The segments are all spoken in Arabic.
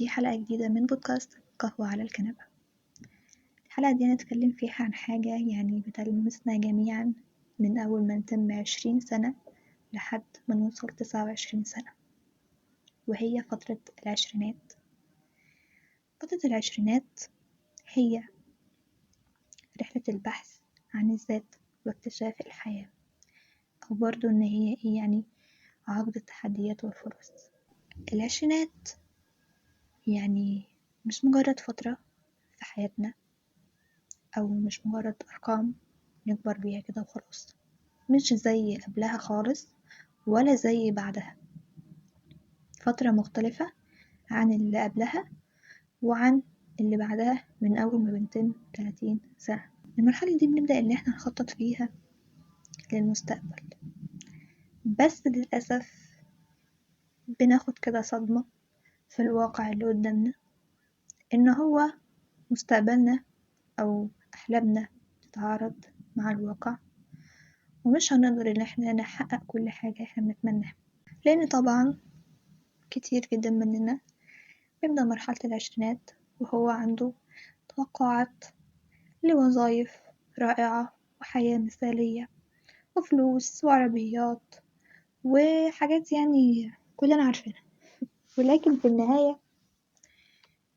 في حلقة جديدة من بودكاست قهوة على الكنبة. الحلقة دي هنتكلم فيها عن حاجة بتلمسنا جميعا من أول ما نتم 20 سنة لحد ما نوصل 29 سنة، وهي فترة العشرينات. فترة العشرينات هي رحلة البحث عن الذات واكتشاف الحياة، أو برضو إن هي عقد التحديات والفرص. العشرينات مش مجرد فترة في حياتنا، أو مش مجرد أرقام نكبر بيها كده وخلاص، مش زي قبلها خالص ولا زي بعدها. فترة مختلفة عن اللي قبلها وعن اللي بعدها من أول ما بنتم 30 سنة. المرحلة دي بنبدأ إن احنا نخطط فيها للمستقبل، بس للأسف بناخد كده صدمة في الواقع اللي قدامنا، إن هو مستقبلنا أو أحلامنا تتعارض مع الواقع، ومش هنقدر إن احنا نحقق كل حاجة احنا بنتمناها. لأن طبعا كتير جدا مننا بيبدأ مرحلة العشرينات وهو عنده توقعات لوظايف رائعة وحياة مثالية وفلوس وعربيات وحاجات كلنا عارفينها، ولكن في النهاية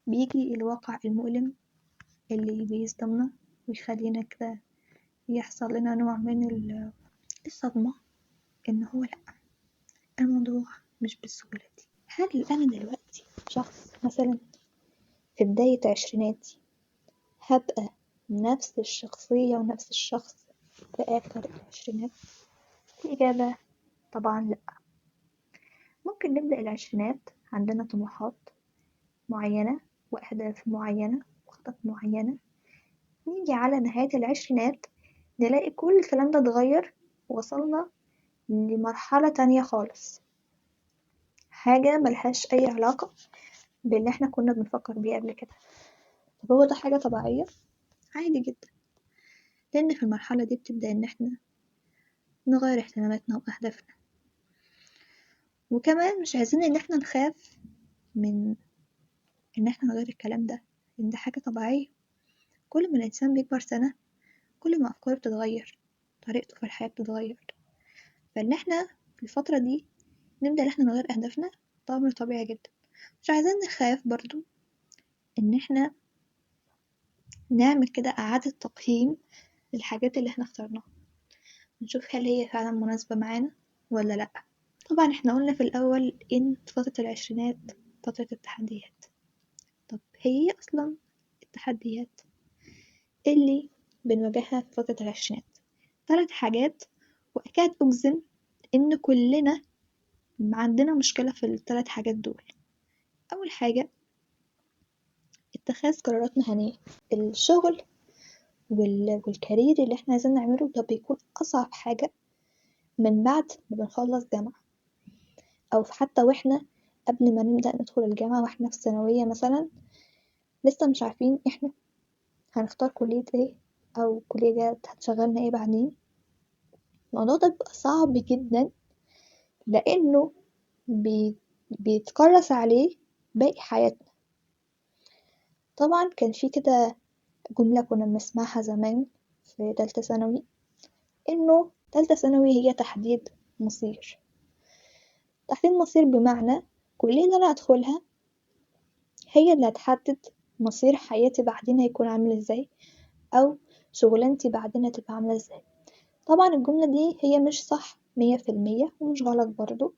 بيجي الواقع المؤلم اللي بيصدمنا ويخلينا كده يحصل لنا نوع من الصدمة، إن هو لأ، الموضوع مش بالسهولة دي. هل أنا دلوقتي شخص مثلا في بداية عشريناتي هبقى نفس الشخصية ونفس الشخص في آخر العشرينات؟ الإجابة طبعا لأ. ممكن نبدأ العشرينات عندنا طموحات معينة وأهداف معينة وخطط معينة، نيجي على نهاية العشرينات نلاقي كل الكلام ده اتغير، وصلنا لمرحلة تانية خالص، حاجة ملهاش أي علاقة باللي احنا كنا بنفكر بيه قبل كده. طب هو ده حاجة طبيعية؟ عادي جدا، لأن في المرحلة دي بتبدأ إن احنا نغير اهتماماتنا وأهدافنا، وكمان مش عايزين إن احنا نخاف من إن احنا نغير الكلام ده، لأن ده حاجة طبيعية. كل ما الإنسان بيكبر سنة كل ما أفكاره بتتغير، طريقته في الحياة بتتغير، فإن احنا في الفترة دي نبدأ إن احنا نغير أهدافنا ده أمر طبيعي جدا. مش عايزين نخاف برضو إن احنا نعمل كده إعادة تقييم للحاجات اللي احنا اخترناها، نشوف هل هي فعلا مناسبة معانا ولا لأ. طبعا احنا قلنا في الأول إن فترة العشرينات فترة التحديات. طب هي أصلا التحديات اللي بنواجهها في فترة العشرينات 3 حاجات، وأكاد أجزم إن كلنا عندنا مشكلة في ال3 حاجات دول. أول حاجة اتخاذ قرارات مهنية. الشغل والكارير اللي احنا عايزين نعمله ده بيكون أصعب حاجة من بعد ما بنخلص جامعة، أو حتى واحنا قبل ما نبدأ ندخل الجامعة واحنا في ثانوية مثلا لسه مش عارفين احنا هنختار كلية ايه، أو كلية دي هتشغلنا ايه بعدين. الموضوع ده بيبقى صعب جدا، لأنه بيتكرس عليه باقي حياتنا. طبعا كان في كده جملة كنا بنسمعها زمان في تالتة ثانوي، إنه تالتة ثانوي هي تحديد مصير. تحديد مصير بمعنى كلية اللي أنا هدخلها هي اللي هتحدد مصير حياتي بعدين هيكون عامل ازاي، أو شغلانتي بعدين هتبقى عاملة ازاي. طبعا الجملة دي هي مش صح 100% ومش غلط برضو.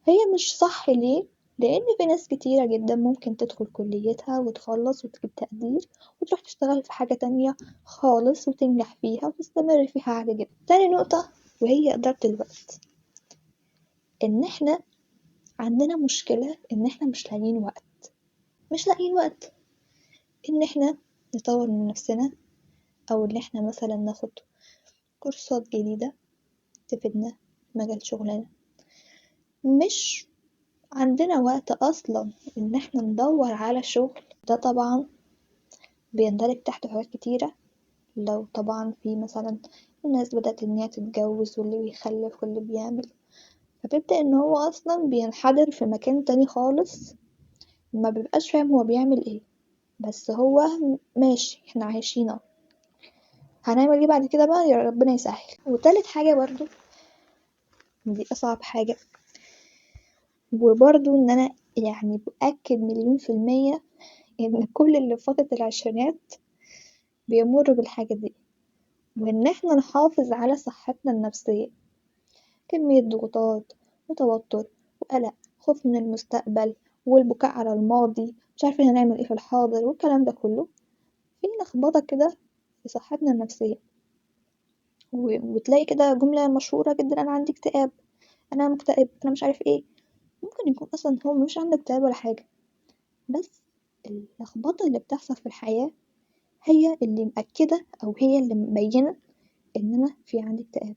هي مش صح ليه؟ لأن في ناس كتيرة جدا ممكن تدخل كليتها وتخلص وتجيب تقدير وتروح تشتغل في حاجة تانية خالص وتنجح فيها وتستمر فيها عادي جدا. تاني نقطة وهي إدارة الوقت، إن احنا عندنا مشكلة إن احنا مش لاقيين وقت إن احنا نطور من نفسنا، أو إن احنا مثلا ناخد كورسات جديدة تفيدنا في مجال شغلنا. مش عندنا وقت أصلا إن احنا ندور على شغل. ده طبعا بيندرج تحت حاجات كتيرة، لو طبعا في مثلا الناس بدأت إن هي تتجوز واللي بيخلف واللي بيعمل، فبيبدأ إن هو أصلا بينحدر في مكان تاني خالص ما بيبقاش فاهم هو بيعمل ايه، بس هو ماشي احنا عايشينه، هنعمل ايه بعد كده بقى يا ربنا يسهل. وتالت حاجة برضو، دي اصعب حاجة، وبرضو ان انا يعني بأكد 1,000,000% ان كل اللي في فترة العشرينات بيمروا بالحاجة دي، وان احنا نحافظ على صحتنا النفسية. كمية ضغوطات وتوتر وقلق، خوف من المستقبل، والبكاء على الماضي، مش عارفين هنعمل ايه في الحاضر، والكلام ده كله في لخبطة كده في صحتنا النفسية. وتلاقي كده جملة مشهورة جدا: انا عندي اكتئاب، انا مكتئب، انا مش عارف ايه. ممكن يكون اصلا هو مش عنده اكتئاب ولا حاجة، بس اللخبطة اللي بتحصل في الحياة هي اللي مأكدة أو هي اللي مبينة إن أنا في عندي اكتئاب،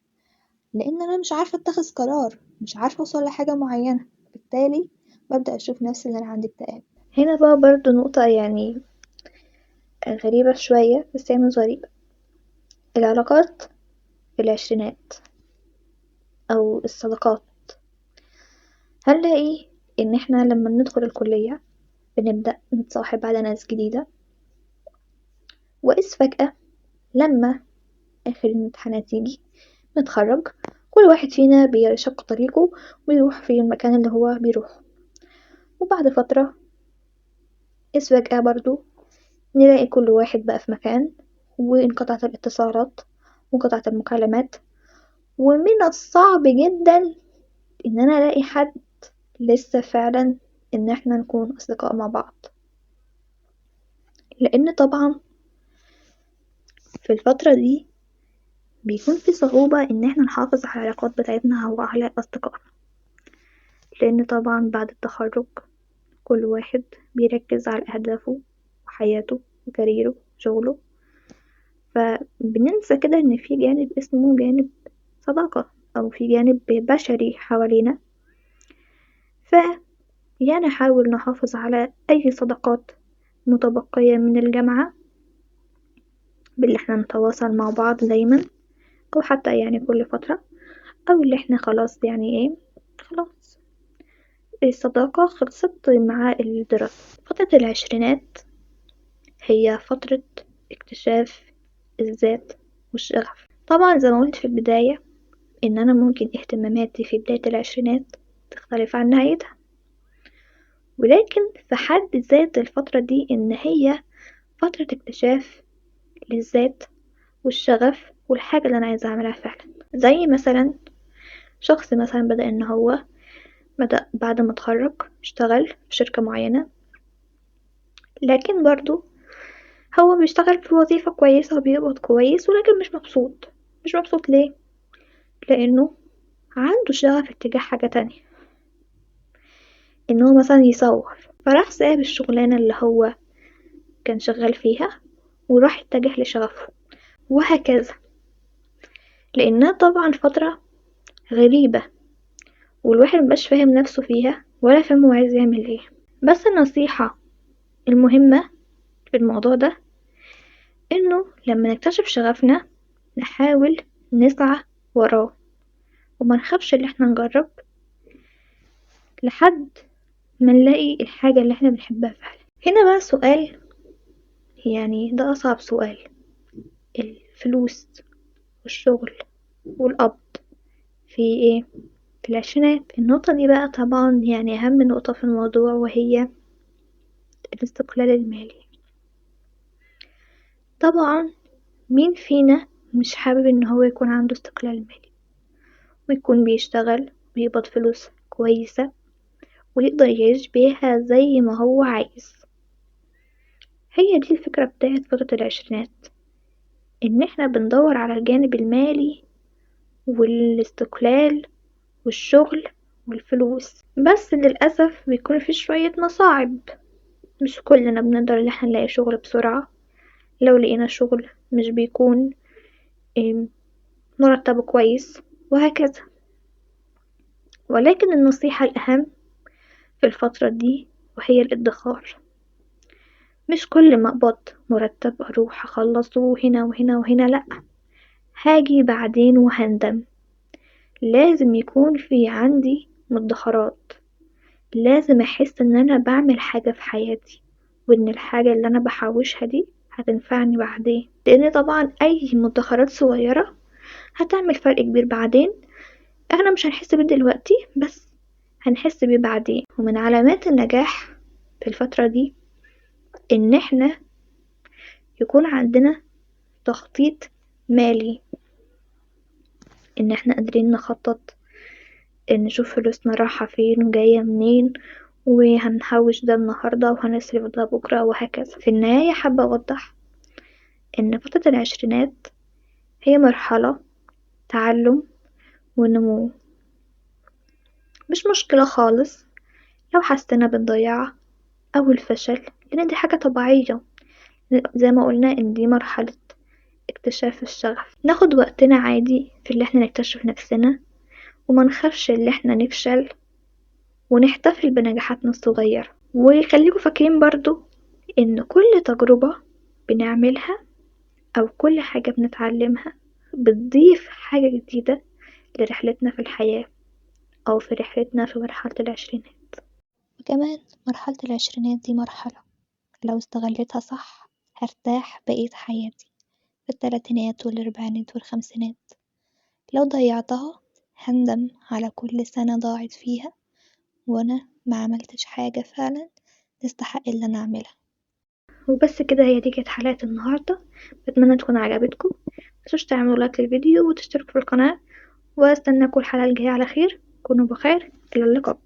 لأن أنا مش عارفة أتخذ قرار، مش عارفة أوصل لحاجة معينة، بالتالي ببدأ أشوف نفسي إن أنا عندي اكتئاب. هنا بقى برضو نقطة يعني غريبة شوية، بس هي مش غريبة. العلاقات في العشرينات أو الصداقات، هنلاقي إن إحنا لما ندخل الكلية بنبدأ نتصاحب على ناس جديدة، وإذ فجأة لما آخر الامتحانات يجي نتخرج، كل واحد فينا بيشق طريقه ويروح في المكان اللي هو بيروحه. وبعد فترة إذ فجأة برضو نلاقي كل واحد بقى في مكان، وانقطعت الاتصالات وانقطعت المكالمات، ومن الصعب جدا إن أنا ألاقي حد لسه فعلا إن احنا نكون أصدقاء مع بعض، لأن طبعا في الفترة دي بيكون في صعوبة إن احنا نحافظ على العلاقات بتاعتنا أو على أصدقائنا، لأن طبعا بعد التخرج كل واحد بيركز على أهدافه وحياته وكاريره وشغله، فبننسى كده إن في جانب اسمه جانب صداقة أو في جانب بشري حوالينا. يعني نحاول نحافظ على أي صداقات متبقية من الجامعة باللي احنا نتواصل مع بعض دايما، أو حتى يعني كل فترة، أو اللي احنا خلاص يعني ايه، خلاص الصداقة خلصت مع الدراسة. فترة العشرينات هي فترة اكتشاف الذات والشغف. طبعا زي ما قلت في البداية إن أنا ممكن اهتماماتي في بداية العشرينات تختلف عن نهايتها، ولكن في حد ذات الفترة دي إن هي فترة اكتشاف للذات والشغف والحاجة اللي أنا عايزة أعملها فعلا. زي مثلا شخص مثلا بدأ إن هو بعد ما اتخرج اشتغل في شركة معينة، لكن برضو هو بيشتغل في وظيفة كويسة وبيقبض كويس، ولكن مش مبسوط ليه؟ لأنه عنده شغف اتجاه حاجة تانية، إن هو مثلا يصور، فراح ساب الشغلانة اللي هو كان شغال فيها وراح اتجه لشغفه، وهكذا. لأنها طبعا فترة غريبة والواحد مبقاش فاهم نفسه فيها ولا فاهم هو عايز يعمل ايه. بس النصيحة المهمة في الموضوع ده انه لما نكتشف شغفنا نحاول نسعى وراه، وما نخافش اللي احنا نجرب لحد ما نلاقي الحاجة اللي احنا بنحبها فعلا. هنا بقى سؤال، يعني ده أصعب سؤال: الفلوس والشغل والقبض في ايه في العشرينات؟ النقطة دي بقى طبعا يعني أهم نقطة في الموضوع، وهي الاستقلال المالي. طبعا مين فينا مش حابب ان هو يكون عنده استقلال مالي ويكون بيشتغل ويقبض فلوس كويسة ويقدر يعيش بيها زي ما هو عايز؟ هي دي الفكرة بتاعت فترة العشرينات، ان احنا بندور على الجانب المالي والاستقلال والشغل والفلوس. بس للأسف بيكون في شوية مصاعب، مش كلنا بنقدر ان احنا نلاقي شغل بسرعة، لو لقينا شغل مش بيكون مرتبه كويس، وهكذا. ولكن النصيحة الأهم في الفترة دي وهي الادخار. مش كل ما اقبض مرتب اروح اخلصه هنا وهنا وهنا، لأ، هاجي بعدين وهندم. لازم يكون في عندي مدخرات، لازم أحس إن أنا بعمل حاجة في حياتي، وإن الحاجة اللي أنا بحوشها دي هتنفعني بعدين، لأن طبعا أي مدخرات صغيرة هتعمل فرق كبير بعدين. احنا مش هنحس بيه دلوقتي بس هنحس بيه بعدين. ومن علامات النجاح في الفترة دي إن احنا يكون عندنا تخطيط مالي، إن احنا قادرين نخطط، إن نشوف فلوسنا رايحة فين وجاية منين، وهنحوش ده النهاردة وهنصرف ده بكرة وهكذا. في النهاية حابة أوضح إن فترة العشرينات هي مرحلة تعلم ونمو، مش مشكلة خالص لو حسينا بالضياع أو الفشل، لأن دي حاجة طبيعية. زي ما قلنا إن دي مرحلة اكتشاف الشغف. ناخد وقتنا عادي في اللي احنا نكتشف نفسنا، وما نخافش اللي احنا نفشل، ونحتفل بنجاحاتنا الصغيرة. وخليكم فاكرين برضو إن كل تجربة بنعملها أو كل حاجة بنتعلمها بتضيف حاجة جديدة لرحلتنا في الحياة أو في رحلتنا في مرحلة العشرينات. وكمان مرحلة العشرينات دي مرحلة لو استغلتها صح هرتاح بقية حياتي في التلاتينات والأربعينات والخمسينات. لو ضيعتها هندم على كل سنة ضاعت فيها وأنا ما عملتش حاجة فعلا تستحق اللي أنا أعملها. وبس كده، هي دي كانت حلقة النهاردة، بتمنى تكون عجبتكم. متنسوش تعملوا لايك للفيديو وتشتركوا في القناة، واستناكم الحلقة الجاية على خير. كونوا بخير، إلى اللقاء.